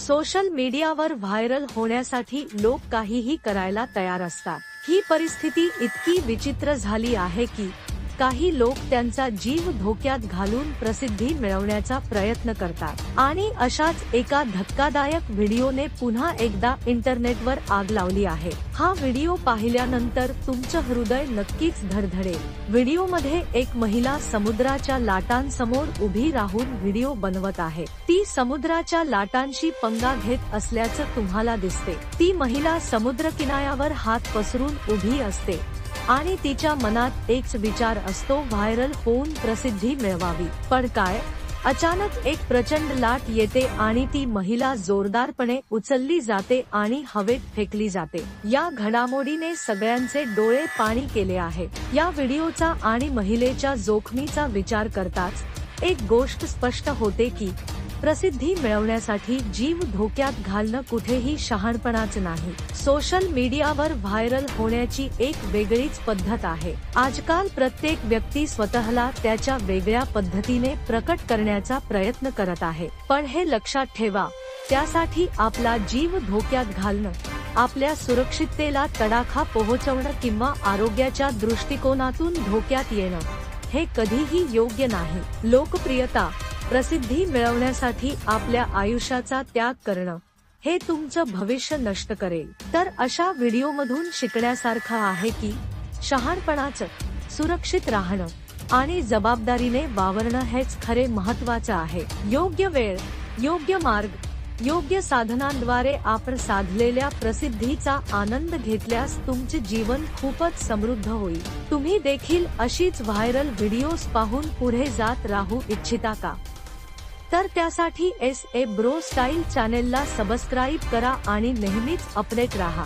Social मीडियावर viral होण्यासाठी लोक काहीही करायला तयार असतात। ही परिस्थिती इतकी विचित्र झाली आहे की काही लोक त्यांचा जीव धोक्यात घालून प्रसिद्धी मिळवण्याचा प्रयत्न करतात आणि अशाच एका धक्कादायक व्हिडिओने पुन्हा एकदा इंटरनेटवर आग लावली आहे। हा व्हिडिओ पाहिल्यानंतर तुमचं हृदय नक्कीच धडधडेल। व्हिडिओमध्ये एक महिला समुद्राच्या लाटांसमोर उभी राहून व्हिडिओ बनवत आहे। ती समुद्राच्या लाटांशी पंगा घेत असल्याचं तुम्हाला दिसते। ती महिला समुद्रकिनाऱ्यावर हात पसरून उभी असते आणि तिच्या मनात एकच विचार असतो, व्हायरल होऊन प्रसिद्धी मिळवावी। पण काय, अचानक एक प्रचंड लाट येते आणि ती महिला जोरदारपणे उचलली जाते आणि हवेत फेकली जाते। या घडामोडीने सगळ्यांचे डोळे पाणी केले आहे। या व्हिडिओचा आणि महिलेच्या जोखमीचा विचार करताच एक गोष्ट स्पष्ट होते की प्रसिद्धी मिळवण्यासाठी जीव धोक्यात घालणं कुठेही शहाणपणाचं नाही। सोशल मीडियावर व्हायरल होण्याची एक वेगळीच पद्धत आहे। आजकाल प्रत्येक व्यक्ती स्वतःला त्याच्या वेगळ्या पद्धतीने प्रकट करण्याचा प्रयत्न करत आहे। पण हे लक्षात ठेवा, त्यासाठी आपला जीव धोक्यात घालणं, आपल्या सुरक्षिततेला तडाखा पोहोचवणं किंवा आरोग्याच्या दृष्टिकोनातून धोक्यात येणं हे कधीही योग्य नाही। लोकप्रियता, प्रसिद्धी मिळवण्यासाठी आपल्या आयुष्याचा त्याग करणं हे तुमचं भविष्य नष्ट करेल। तर अशा व्हिडिओमधून शिकण्यासारखं आहे की शहाणपणाचं, सुरक्षित राहणं आणि जबाबदारीने वावरणं हेच खरे महत्त्वाचं आहे। योग्य वेळ, योग्य मार्ग, योग्य साधनांद्वारे आपण साधलेल्या प्रसिद्धीचा आनंद घेतल्यास तुमचे जीवन खूपच समृद्ध होईल। तुम्ही देखील अशीच व्हायरल व्हिडिओज पाहून पुढे जात राहू इच्छिता का? तर त्यासाठी SA ब्रो स्टाईल चॅनेलला सबस्क्राईब करा आणि नेहमीच अपडेट राहा।